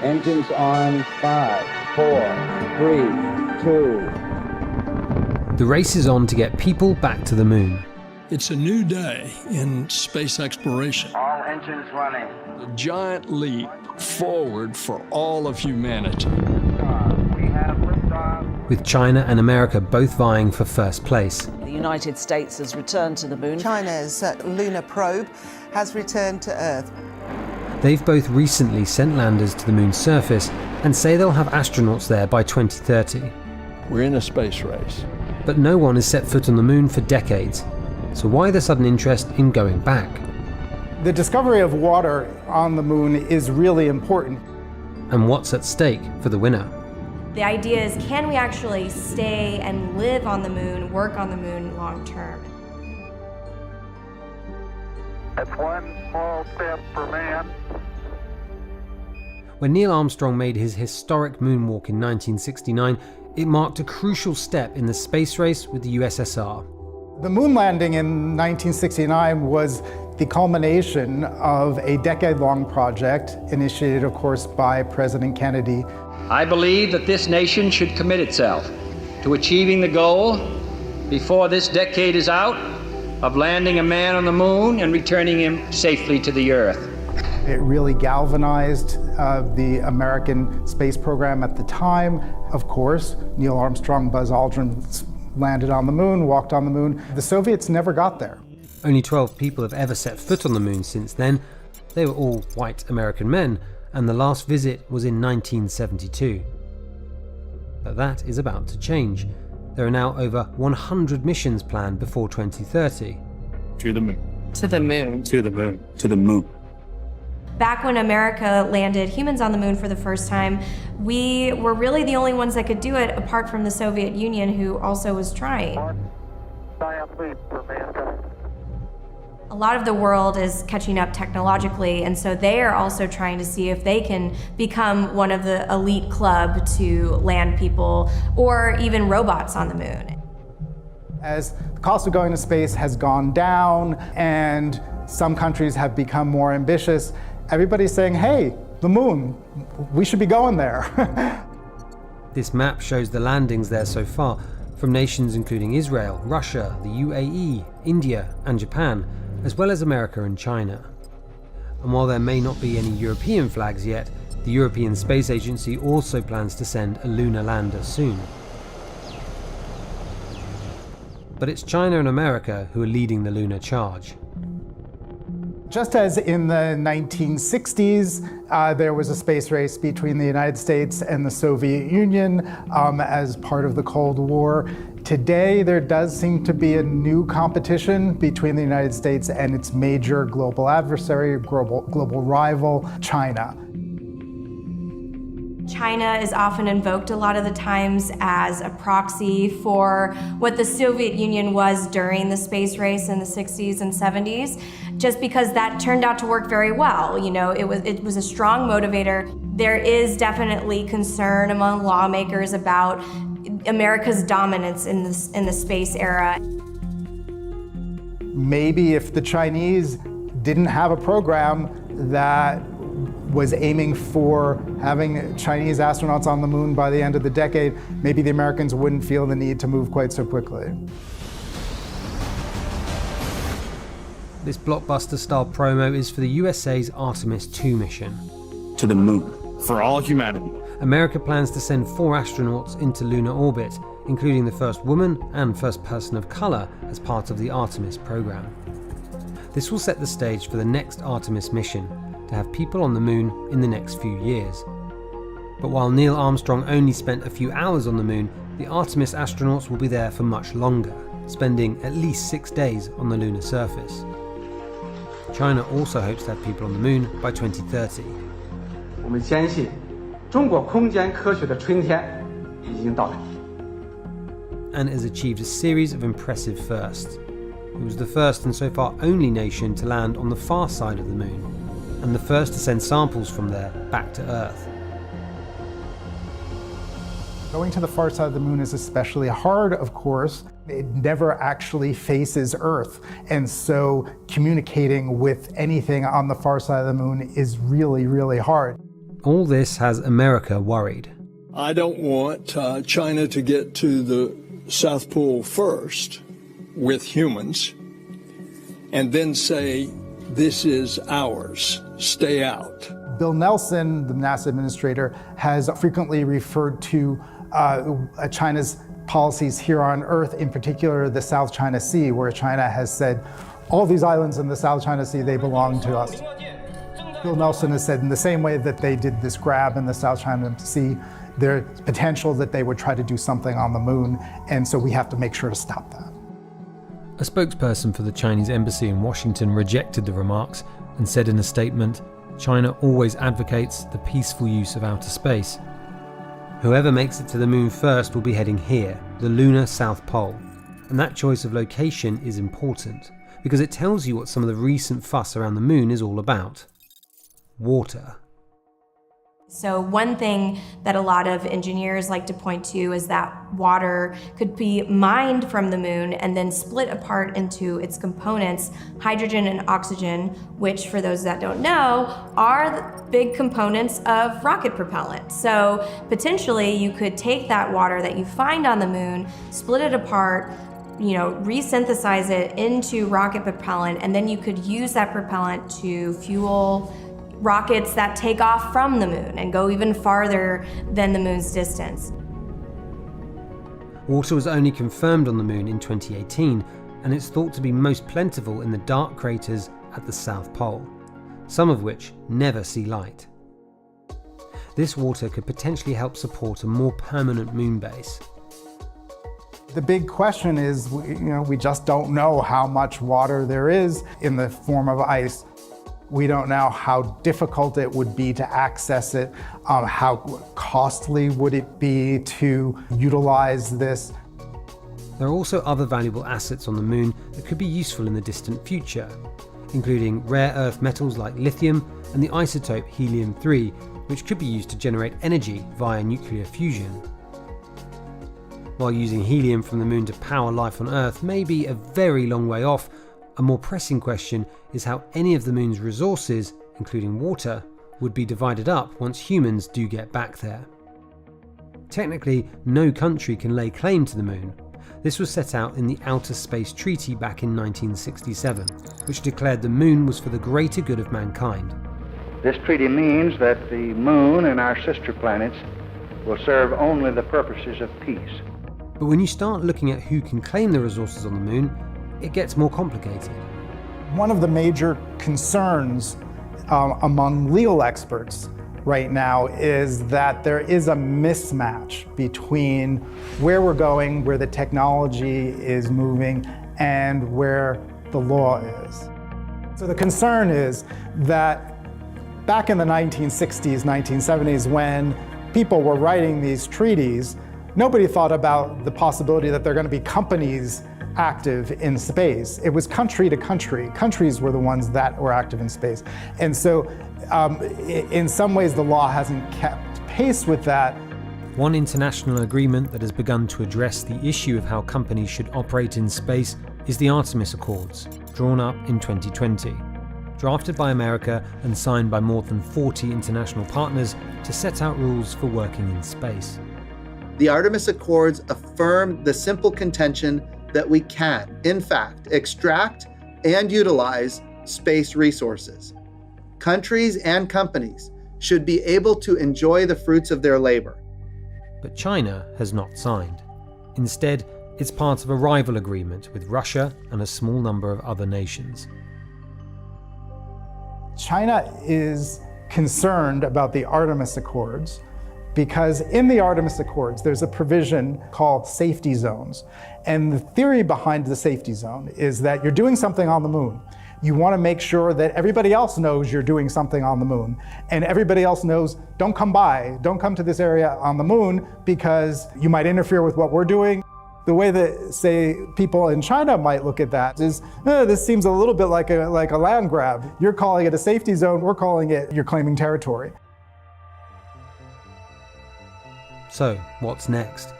Engines on 5, 4, 3, 2. The race is on to get people back to the moon. It's a new day in space exploration. All engines running. A giant leap forward for all of humanity. We have liftoff. With China and America both vying for first place. The United States has returned to the moon. China's lunar probe has returned to Earth. They've both recently sent landers to the moon's surface and say they'll have astronauts there by 2030. We're in a space race. But no one has set foot on the moon for decades. So why the sudden interest in going back? The discovery of water on the moon is really important. And what's at stake for the winner? The idea is, can we actually stay and live on the moon, work on the moon long term? That's one small step for man. When Neil Armstrong made his historic moonwalk in 1969, it marked a crucial step in the space race with the USSR. The moon landing in 1969 was the culmination of a decade-long project initiated, of course, by President Kennedy. I believe that this nation should commit itself to achieving the goal before this decade is out of landing a man on the moon and returning him safely to the Earth. It really galvanized the American space program at the time. Of course, Neil Armstrong, Buzz Aldrin landed on the moon, walked on the moon. The Soviets never got there. Only 12 people have ever set foot on the moon since then. They were all white American men, and the last visit was in 1972. But that is about to change. There are now over 100 missions planned before 2030. To the moon. To the moon. To the moon. To the moon. Back when America landed humans on the moon for the first time, we were really the only ones that could do it, apart from the Soviet Union, who also was trying. Giant leap for mankind. A lot of the world is catching up technologically, and so they are also trying to see if they can become one of the elite club to land people or even robots on the moon. As the cost of going to space has gone down and some countries have become more ambitious, everybody's saying, hey, the moon, we should be going there. This map shows the landings there so far, from nations including Israel, Russia, the UAE, India, and Japan, as well as America and China. And while there may not be any European flags yet, the European Space Agency also plans to send a lunar lander soon. But it's China and America who are leading the lunar charge. Just as in the 1960s, there was a space race between the United States and the Soviet Union as part of the Cold War. Today, there does seem to be a new competition between the United States and its major global adversary, global rival, China. China is often invoked a lot of the times as a proxy for what the Soviet Union was during the space race in the 60s and 70s, just because that turned out to work very well. You know, it was a strong motivator. There is definitely concern among lawmakers about America's dominance in the space era. Maybe if the Chinese didn't have a program that was aiming for having Chinese astronauts on the moon by the end of the decade, maybe the Americans wouldn't feel the need to move quite so quickly. This blockbuster-style promo is for the USA's Artemis 2 mission. To the moon. For all humanity. America plans to send 4 astronauts into lunar orbit, including the first woman and first person of color as part of the Artemis program. This will set the stage for the next Artemis mission, to have people on the moon in the next few years. But while Neil Armstrong only spent a few hours on the moon, the Artemis astronauts will be there for much longer, spending at least 6 days on the lunar surface. China also hopes to have people on the moon by 2030. 我们坚信，中国空间科学的春天已经到来。 And has achieved a series of impressive firsts. It was the first and so far only nation to land on the far side of the moon, and the first to send samples from there back to Earth. Going to the far side of the moon is especially hard, of course. It never actually faces Earth, and so communicating with anything on the far side of the moon is really, really hard. All this has America worried. I don't want China to get to the South Pole first with humans and then say, this is ours, stay out. Bill Nelson, the NASA administrator, has frequently referred to China's policies here on Earth, in particular the South China Sea, where China has said, all these islands in the South China Sea, they belong to us. Bill Nelson has said in the same way that they did this grab in the South China Sea, there's potential that they would try to do something on the moon, and so we have to make sure to stop that. A spokesperson for the Chinese embassy in Washington rejected the remarks and said in a statement, China always advocates the peaceful use of outer space. Whoever makes it to the moon first will be heading here, the lunar South Pole. And that choice of location is important, because it tells you what some of the recent fuss around the moon is all about. Water. So one thing that a lot of engineers like to point to is that water could be mined from the moon and then split apart into its components, hydrogen and oxygen, which for those that don't know, are the big components of rocket propellant. So potentially you could take that water that you find on the moon, split it apart, resynthesize it into rocket propellant, and then you could use that propellant to fuel rockets that take off from the moon and go even farther than the moon's distance. Water was only confirmed on the moon in 2018, and it's thought to be most plentiful in the dark craters at the South Pole, some of which never see light. This water could potentially help support a more permanent moon base. The big question is, we just don't know how much water there is in the form of ice. We don't know how difficult it would be to access it, how costly would it be to utilize this. There are also other valuable assets on the moon that could be useful in the distant future, including rare earth metals like lithium and the isotope helium-3, which could be used to generate energy via nuclear fusion. While using helium from the moon to power life on Earth may be a very long way off, a more pressing question is how any of the moon's resources, including water, would be divided up once humans do get back there. Technically, no country can lay claim to the moon. This was set out in the Outer Space Treaty back in 1967, which declared the moon was for the greater good of mankind. This treaty means that the moon and our sister planets will serve only the purposes of peace. But when you start looking at who can claim the resources on the moon, it gets more complicated. One of the major concerns among legal experts right now is that there is a mismatch between where we're going, where the technology is moving, and where the law is. So the concern is that back in the 1960s, 1970s, when people were writing these treaties, nobody thought about the possibility that there are going to be companies active in space. It was country to country. Countries were the ones that were active in space. And so in some ways the law hasn't kept pace with that. One international agreement that has begun to address the issue of how companies should operate in space is the Artemis Accords, drawn up in 2020. Drafted by America and signed by more than 40 international partners to set out rules for working in space. The Artemis Accords affirm the simple contention that we can, in fact, extract and utilize space resources. Countries and companies should be able to enjoy the fruits of their labor. But China has not signed. Instead, it's part of a rival agreement with Russia and a small number of other nations. China is concerned about the Artemis Accords because in the Artemis Accords, there's a provision called safety zones. And the theory behind the safety zone is that you're doing something on the moon. You want to make sure that everybody else knows you're doing something on the moon. And everybody else knows, don't come by, don't come to this area on the moon because you might interfere with what we're doing. The way that, say, people in China might look at that is, this seems a little bit like a land grab. You're calling it a safety zone, we're calling it, you're claiming territory. So, what's next?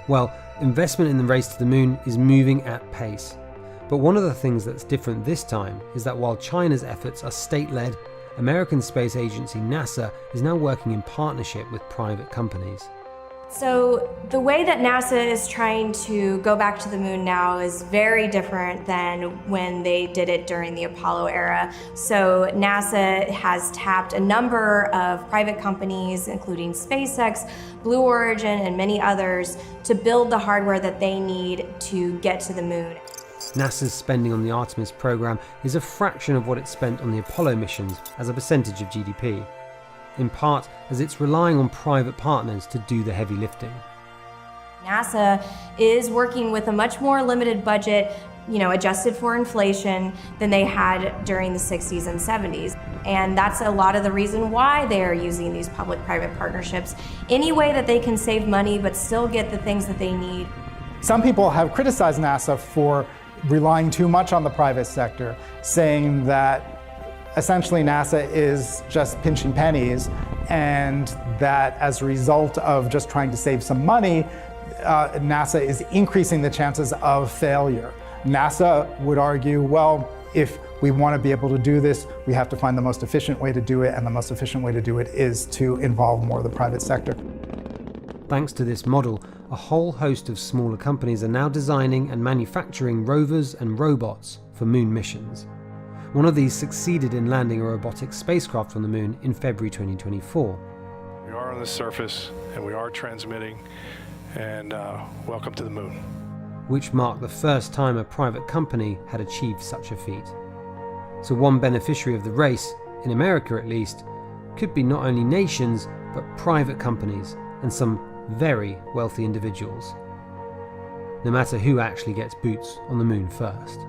Well, investment in the race to the moon is moving at pace. But one of the things that's different this time is that while China's efforts are state-led, American space agency NASA is now working in partnership with private companies. So the way that NASA is trying to go back to the moon now is very different than when they did it during the Apollo era. So NASA has tapped a number of private companies, including SpaceX, Blue Origin, and many others, to build the hardware that they need to get to the moon. NASA's spending on the Artemis program is a fraction of what it spent on the Apollo missions as a percentage of GDP, in part as it's relying on private partners to do the heavy lifting. NASA is working with a much more limited budget, adjusted for inflation, than they had during the 60s and 70s. And that's a lot of the reason why they are using these public-private partnerships. Any way that they can save money but still get the things that they need. Some people have criticized NASA for relying too much on the private sector, saying that essentially NASA is just pinching pennies, and that as a result of just trying to save some money, NASA is increasing the chances of failure. NASA would argue, well, if we want to be able to do this, we have to find the most efficient way to do it, and the most efficient way to do it is to involve more of the private sector. Thanks to this model, a whole host of smaller companies are now designing and manufacturing rovers and robots for moon missions. One of these succeeded in landing a robotic spacecraft on the moon in February 2024. We are on the surface and we are transmitting, and welcome to the moon. Which marked the first time a private company had achieved such a feat. So one beneficiary of the race, in America at least, could be not only nations, but private companies and some very wealthy individuals. No matter who actually gets boots on the moon first.